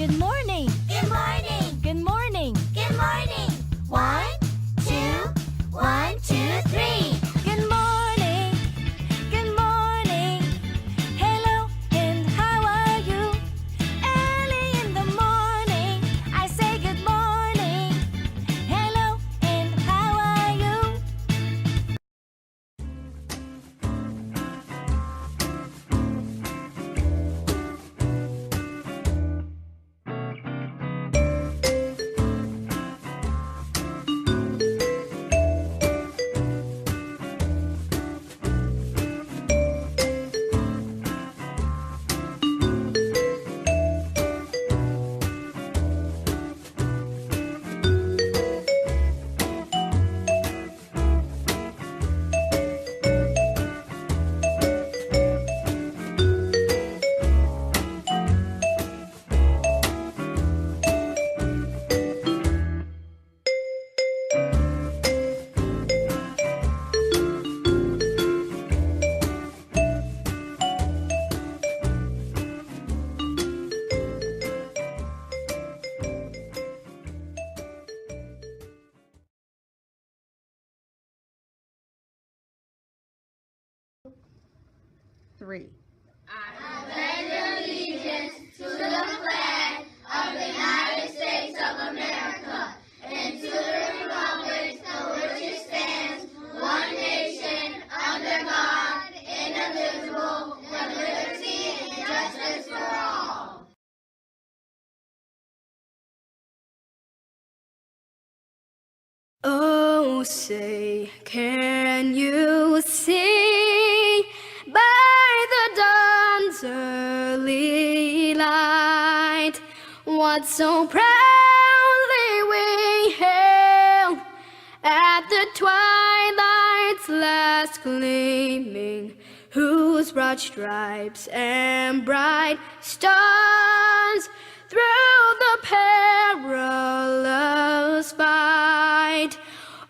Good morning. Good morning. Good morning. Good morning. 1, 2, 1, 2, 3. Good morning. Good morning. Hello and how are you? Early in the morning, I say good morning. Hello and how are you? Three. Oh, say, can you see by the dawn's early light what so proudly we hailed at the twilight's last gleaming, whose broad stripes and bright stars through the perilous fight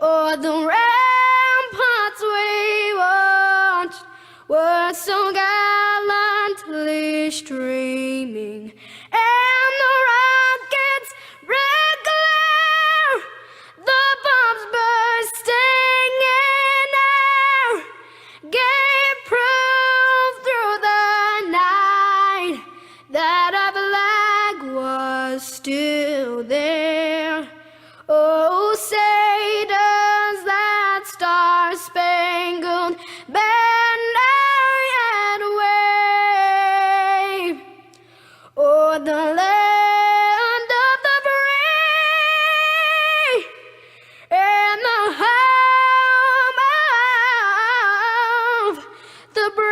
o'er the ramparts we watched were so gallantly streaming, and the rockets' red glare, the bombs bursting in air, gave proof through the night that our flag was still there. Oh, say does that star-spangled banner yet wave o'er the land of the free and the home of the brave?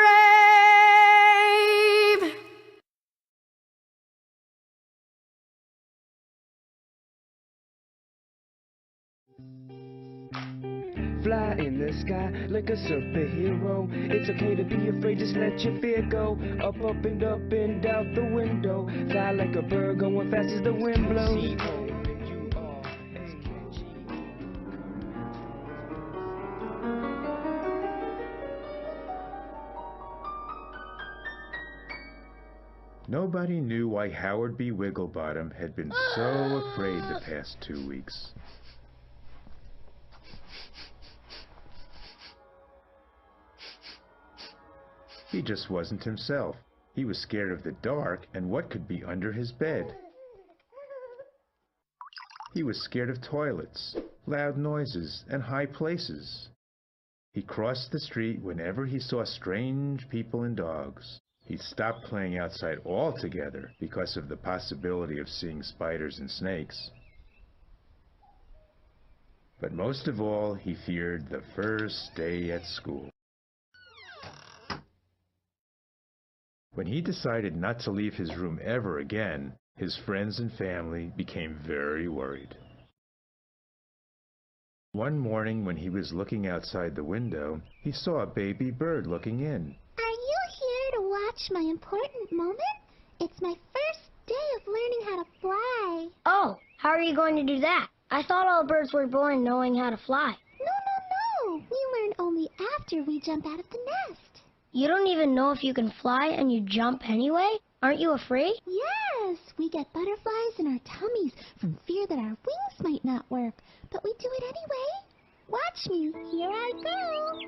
Fly in the sky like a superhero. It's okay to be afraid, just let your fear go. Up and out the window. Fly like a bird going fast as the wind blows. Nobody knew why Howard B. Wigglebottom had been so afraid the past 2 weeks. He just wasn't himself. He was scared of the dark and what could be under his bed. He was scared of toilets, loud noises, and high places. He crossed the street whenever he saw strange people and dogs. He stopped playing outside altogether because of the possibility of seeing spiders and snakes. But most of all, he feared the first day at school. When he decided not to leave his room ever again, his friends and family became very worried. One morning when he was looking outside the window, he saw a baby bird looking in. Are you here to watch my important moment? It's my first day of learning how to fly. Oh, how are you going to do that? I thought all birds were born knowing how to fly. No. We learn only after we jump out of the nest. You don't even know if you can fly and you jump anyway? Aren't you afraid? Yes. Yes, we get butterflies in our tummies from fear that our wings might not work, but we do it anyway. Watch me. Here I go.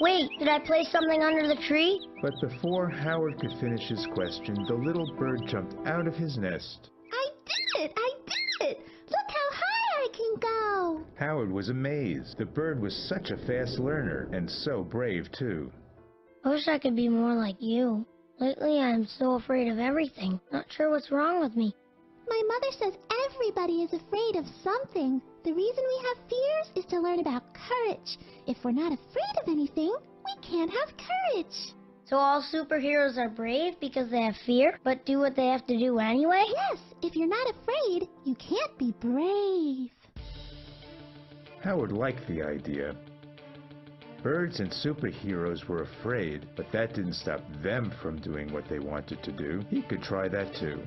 Wait, did I place something under the tree? But before Howard could finish his question, the little bird jumped out of his nest. I did it! I did it! Look how high I can go! Howard was amazed. The bird was such a fast learner, and so brave, too. I wish I could be more like you. Lately, I'm so afraid of everything. Not sure what's wrong with me. My mother says everybody is afraid of something. The reason we have fears is to learn about courage. If we're not afraid of anything, we can't have courage. So all superheroes are brave because they have fear, but do what they have to do anyway? Yes, if you're not afraid, you can't be brave. Howard liked the idea. Birds and superheroes were afraid, but that didn't stop them from doing what they wanted to do. He could try that too.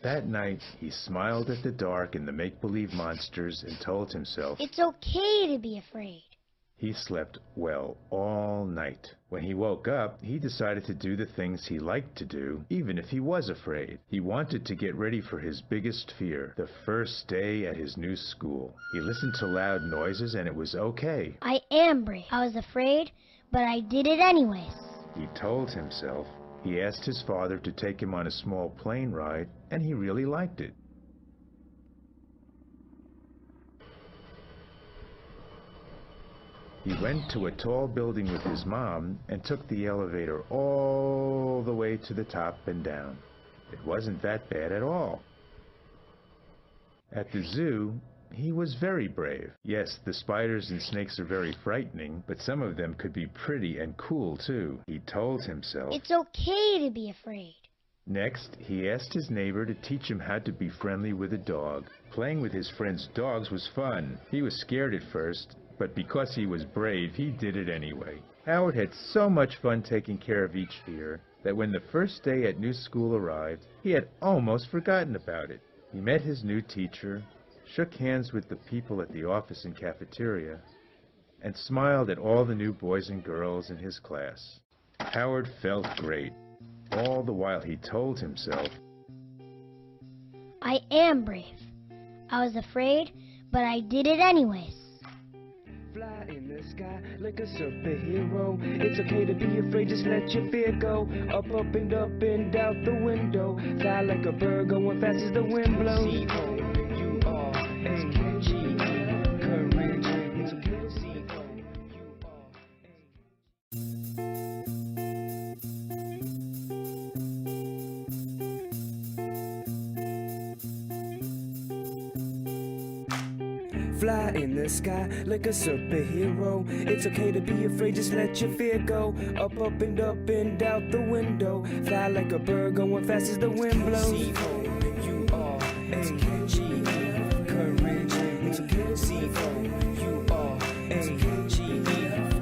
That night, he smiled at the dark and the make-believe monsters and told himself It's okay to be afraid. he slept well all night. When he woke up, he decided to do the things he liked to do, even if he was afraid. He wanted to get ready for his biggest fear, the first day at his new school. He listened to loud noises and it was okay. I am brave. I was afraid, but I did it anyways. He told himself. He asked his father to take him on a small plane ride, and he really liked it. He went to a tall building with his mom and took the elevator all the way to the top and down. It wasn't that bad at all. At the zoo, he was very brave. Yes, the spiders and snakes are very frightening, but some of them could be pretty and cool too. He told himself. It's okay to be afraid. Next, he asked his neighbor to teach him how to be friendly with a dog. Playing with his friend's dogs was fun. He was scared at first, but because he was brave, he did it anyway. Howard had so much fun taking care of each fear that when the first day at new school arrived, he had almost forgotten about it. He met his new teacher, shook hands with the people at the office and cafeteria, and smiled at all the new boys and girls in his class. Howard felt great. All the while he told himself, I am brave. I was afraid, but I did it anyways. Fly in the sky like a superhero. It's okay to be afraid, just let your fear go. Up and out the window. Fly like a bird going fast as the wind blows. Fly in the sky like a superhero. It's okay to be afraid, just let your fear go. Up and out the window. Fly like a bird going fast as the wind blows. C-O-U-R-A-G. Courage. It's okay to C-O-U-R-A-G-E.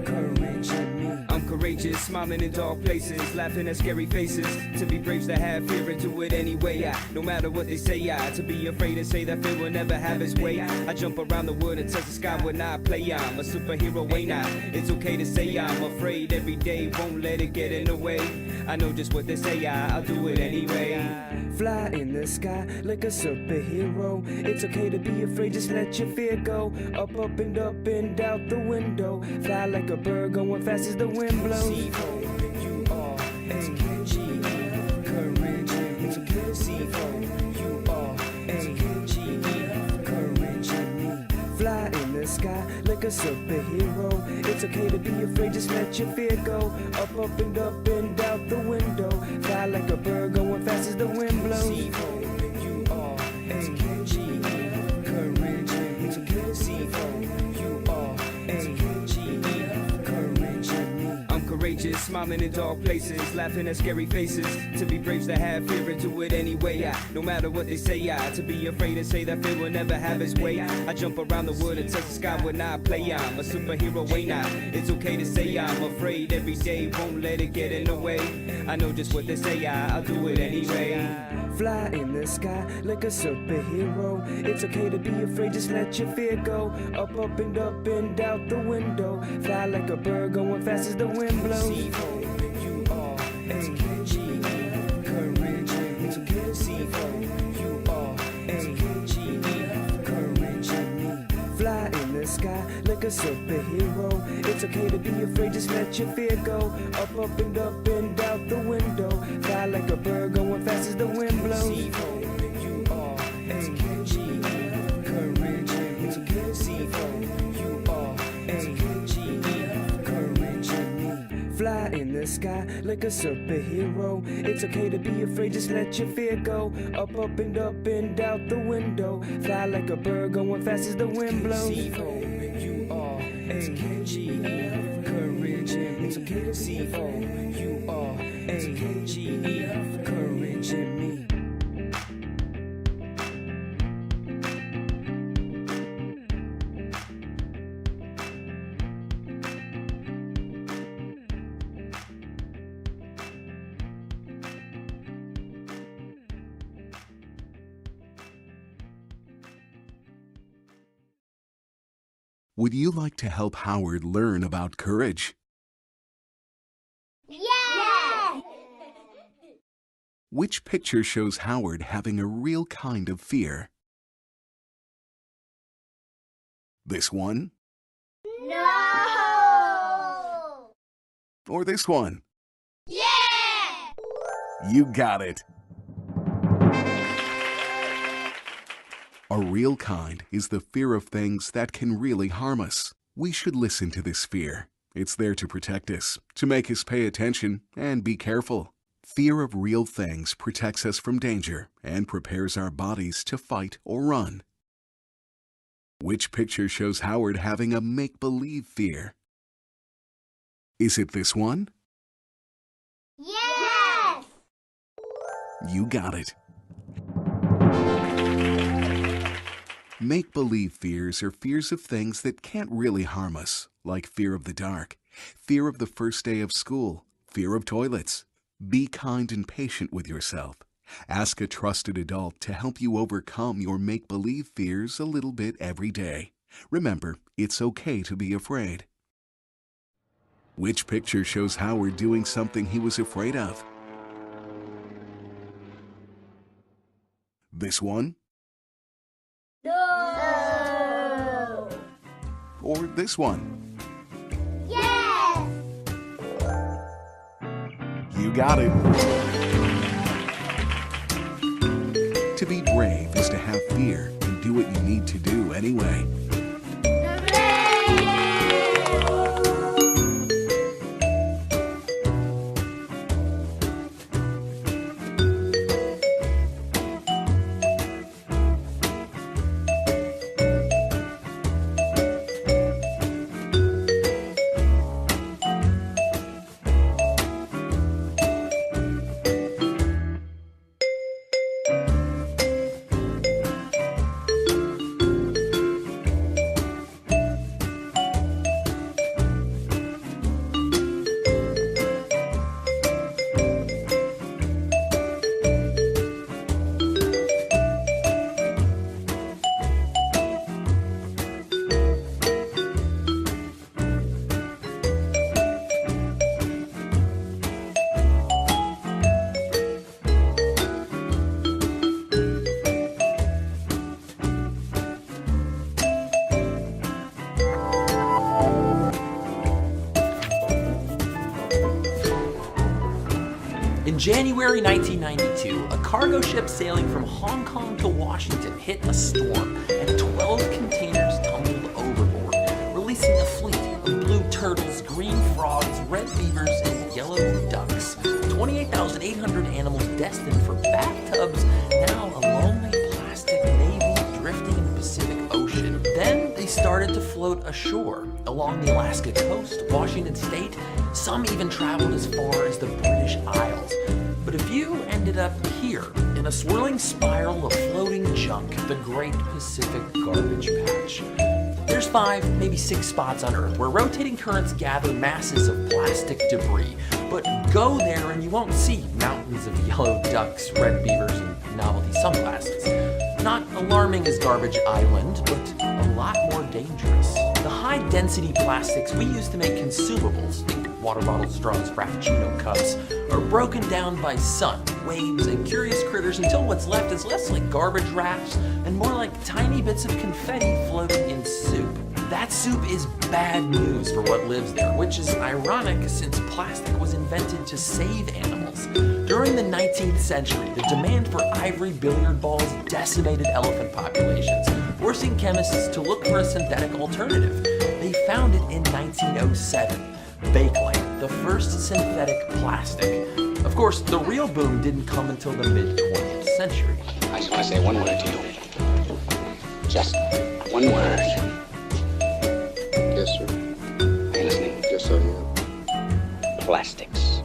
Courage in me. I'm courageous, smiling in dark places, laughing at scary faces. To be brave, to have fear and do it anyway. No matter what they say, to be afraid and say that fear will never have its way. I jump around the wood and touch the sky when I play. I'm a superhero, ain't I? It's okay to say I'm afraid every day, won't let it get in the way. I know just what they say, I'll do it anyway. Fly in the sky like a superhero. It's okay to be afraid, just let your fear go. Up and out the window. Fly like a bird going fast as the wind blows. C-O-U-R-A-G. Courage. It's okay to C-O-U-R-A-G-E. Courage in me. Fly in the sky like a superhero. It's okay to be afraid, just let your fear go. Up and out the window. Fly like a bird going fast as the wind blows. C-O-U-R-A-G. Courage. It's okay to C-O-U-R-A-G-E. Courage in me. I'm courageous, smiling in dark places, laughing at scary faces. To be brave, to have fear and do it anyway. No matter what they say, to be afraid and say that fear will never have its way. I jump around the wood and touch the sky when I play. I'm a superhero, ain't I? It's okay to say I'm afraid every day, won't let it get in the way. I know just what they say, I'll do it anyway. Fly in the sky like a superhero. It's okay to be afraid, just let your fear go. Up and out the window. Fly like a bird going fast as the wind blows. C-O-U-R-A-G-E, courage. It's okay to C-O-U-R-A-G-E, courage in me. Fly in the sky like a superhero. It's okay to be afraid, just let your fear go. Up and out the window. Fly like a bird going fast as the wind blows. C-O-U-R-A-G-E, courage. It's okay to C-O-U-R-A-G-E, courage in me. Fly in the sky like a superhero. It's okay to be afraid, just let your fear go. Up and out the window. Fly like a bird going fast as the wind blows. C-O-U-R-A-G-E, courage. It's okay to C-O-U-R-A-G-E, courage in me. Would you like to help Howard learn about courage? Yeah! Which picture shows Howard having a real kind of fear? This one? No! Or this one? Yeah! You got it! A real kind is the fear of things that can really harm us. We should listen to this fear. It's there to protect us, to make us pay attention and be careful. Fear of real things protects us from danger and prepares our bodies to fight or run. Which picture shows Howard having a make-believe fear? Is it this one? Yes! You got it. Make-believe fears are fears of things that can't really harm us, like fear of the dark, fear of the first day of school, fear of toilets. Be kind and patient with yourself. Ask a trusted adult to help you overcome your make-believe fears a little bit every day. Remember, it's okay to be afraid. Which picture shows Howard doing something he was afraid of? This one? No! Or this one? Yes! You got it. To be brave is to have fear and do what you need to do anyway. In January 1992, a cargo ship sailing from Hong Kong to Washington hit a storm, and 12 containers tumbled overboard, releasing a fleet of blue turtles, green frogs, red beavers, and yellow ducks. 28,800 animals destined for bathtubs, now a lonely plastic navy drifting in the Pacific Ocean. Then the they started to float ashore along the Alaska coast, Washington State. Some even traveled as far as the British Isles. But a few ended up here in a swirling spiral of floating junk, the Great Pacific Garbage Patch. There's 5, maybe 6 spots on Earth where rotating currents gather masses of plastic debris. But go there and you won't see mountains of yellow ducks, red beavers, and novelty sunglasses. Not alarming as Garbage Island, but a lot more dangerous. The high-density plastics we use to make consumables, think water bottles, straws, Frappuccino cups, are broken down by sun, waves, and curious critters until what's left is less like garbage rafts and more like tiny bits of confetti floating in soup. That soup is bad news for what lives there, which is ironic since plastic was invented to save animals. During the 19th century, the demand for ivory billiard balls decimated elephant populations, forcing chemists to look for a synthetic alternative. They found it in 1907. Bakelite, the first synthetic plastic. Of course, the real boom didn't come until the mid-20th century. I just want to say one word to you. Just one word. Yes, sir. Are you listening? Yes, I am. Plastics.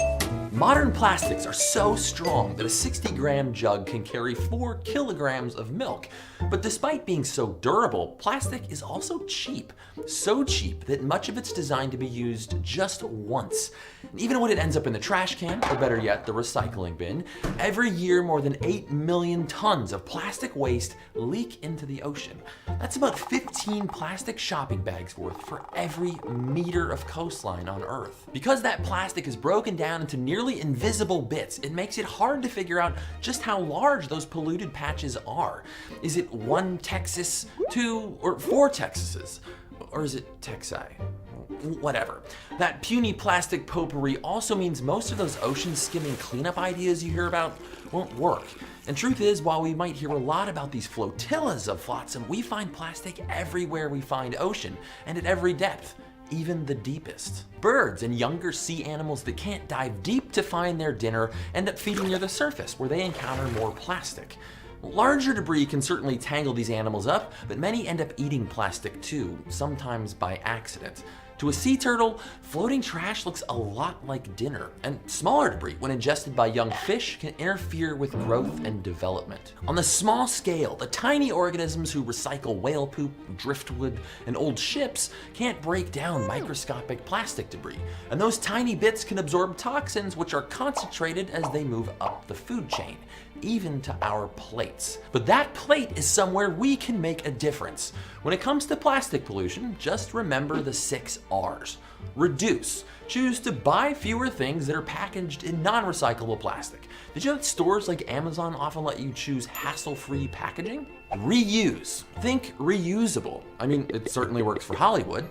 Modern plastics are so strong that a 60-gram jug can carry 4 kilograms of milk. But despite being so durable, plastic is also cheap. So cheap that much of it's designed to be used just once. And even when it ends up in the trash can, or better yet, the recycling bin, every year more than 8 million tons of plastic waste leak into the ocean. That's about 15 plastic shopping bags worth for every meter of coastline on Earth. Because that plastic is broken down into nearly invisible bits, it makes it hard to figure out just how large those polluted patches are. Is it 1 Texas, 2, or 4 Texases? Or is it Texi? Whatever. That puny plastic potpourri also means most of those ocean skimming cleanup ideas you hear about won't work. And truth is, while we might hear a lot about these flotillas of flotsam, we find plastic everywhere we find ocean, and at every depth, even the deepest. Birds and younger sea animals that can't dive deep to find their dinner end up feeding near the surface, where they encounter more plastic. Larger debris can certainly tangle these animals up, but many end up eating plastic too, sometimes by accident. To a sea turtle, floating trash looks a lot like dinner, and smaller debris, when ingested by young fish, can interfere with growth and development. On the small scale, the tiny organisms who recycle whale poop, driftwood, and old ships can't break down microscopic plastic debris, and those tiny bits can absorb toxins which are concentrated as they move up the food chain, even to our plates. But that plate is somewhere we can make a difference. When it comes to plastic pollution, just remember the 6 R's. Reduce. Choose to buy fewer things that are packaged in non-recyclable plastic. Did you know that stores like Amazon often let you choose hassle-free packaging? Reuse. Think reusable. I mean, it certainly works for Hollywood.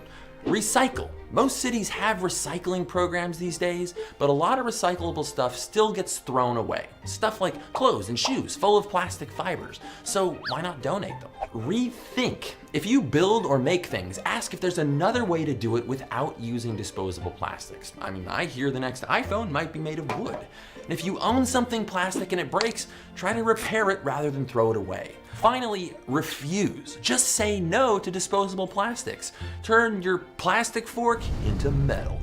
Recycle. Most cities have recycling programs these days, but a lot of recyclable stuff still gets thrown away. Stuff like clothes and shoes full of plastic fibers, so why not donate them? Rethink. If you build or make things, ask if there's another way to do it without using disposable plastics. I mean, I hear the next iPhone might be made of wood. And if you own something plastic and it breaks, try to repair it rather than throw it away. Finally, refuse. Just say no to disposable plastics. Turn your plastic fork into metal.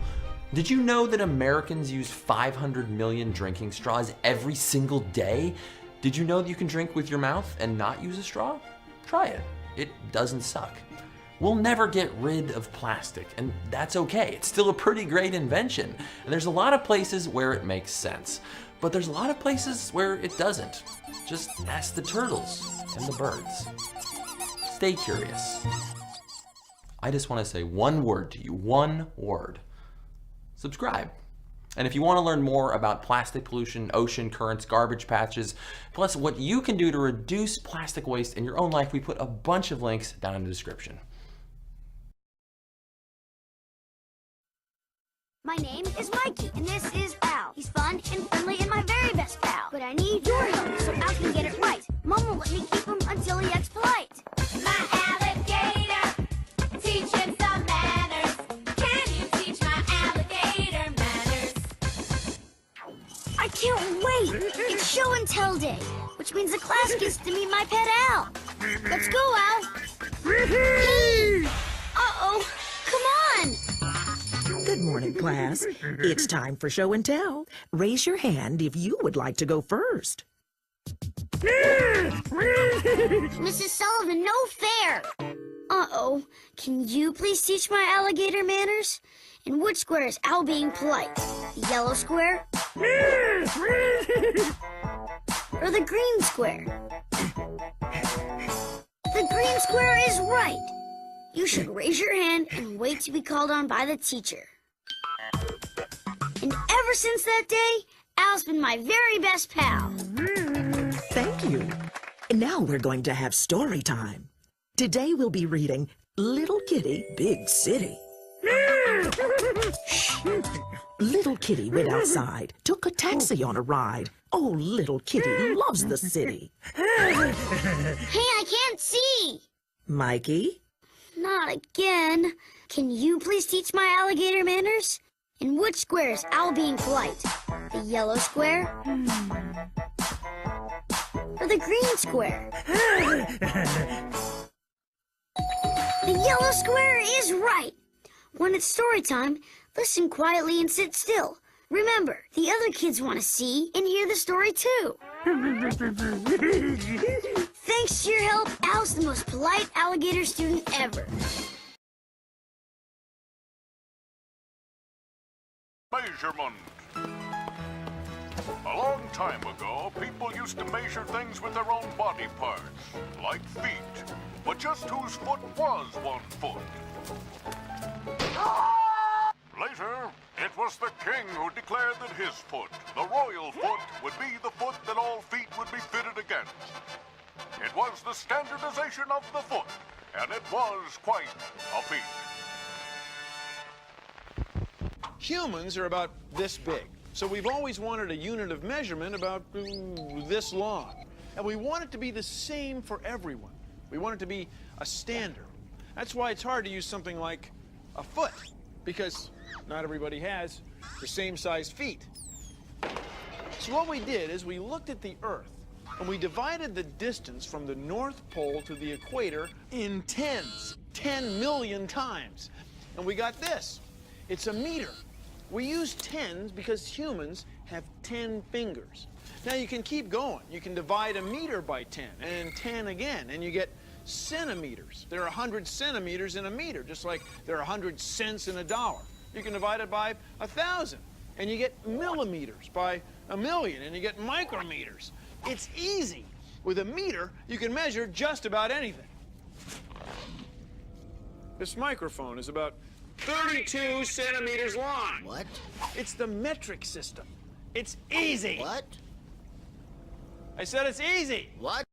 Did you know that Americans use 500 million drinking straws every single day? Did you know that you can drink with your mouth and not use a straw? Try it. It doesn't suck. We'll never get rid of plastic, and that's okay. It's still a pretty great invention, and there's a lot of places where it makes sense. But there's a lot of places where it doesn't. Just ask the turtles and the birds. Stay curious. I just want to say one word to you, one word. Subscribe. And if you want to learn more about plastic pollution, ocean currents, garbage patches, plus what you can do to reduce plastic waste in your own life, we put a bunch of links down in the description. My name is Mikey, and this is Al. He's fun and friendly and my very best pal. But I need your help so Al can get it right. Mom will let me keep him until he acts polite. My alligator, teach him some manners. Can you teach my alligator manners? I can't wait! It's show and tell day, which means the class gets to meet my pet Al. Let's go, Al! class. It's time for show and tell. Raise your hand if you would like to go first. Mrs. Sullivan, no fair! Uh-oh. Can you please teach my alligator manners? In which square is Al being polite? The yellow square? Or the green square? The green square is right. You should raise your hand and wait to be called on by the teacher. And ever since that day, Al's been my very best pal. Thank you. Now we're going to have story time. Today we'll be reading Little Kitty, Big City. Little Kitty went outside, took a taxi on a ride. Oh, Little Kitty loves the city. Hey, I can't see! Mikey? Not again. Can you please teach my alligator manners? In which square is Al being polite? The yellow square? Or the green square? The yellow square is right. When it's story time, listen quietly and sit still. Remember, the other kids want to see and hear the story too. Thanks to your help, Al's the most polite alligator student ever. Measurement. A long time ago, people used to measure things with their own body parts, like feet. But just whose foot was 1 foot? Later, it was the king who declared that his foot, the royal foot, would be the foot that all feet would be fitted against. It was the standardization of the foot, and it was quite a feat. Humans are about this big, so we've always wanted a unit of measurement about this long. And we want it to be the same for everyone. We want it to be a standard. That's why it's hard to use something like a foot, because not everybody has the same size feet. So what we did is we looked at the Earth, and we divided the distance from the North Pole to the equator in tens, 10 million times. And we got this. It's a meter. We use tens because humans have 10 fingers. Now you can keep going. You can divide a meter by 10 and 10 again, and you get centimeters. There are 100 centimeters in a meter, just like there are 100 cents in a dollar. You can divide it by 1,000, and you get millimeters by 1,000,000, and you get micrometers. It's easy. With a meter, you can measure just about anything. This microphone is about 32 centimeters long. What? It's the metric system. It's easy. What? I said it's easy. What?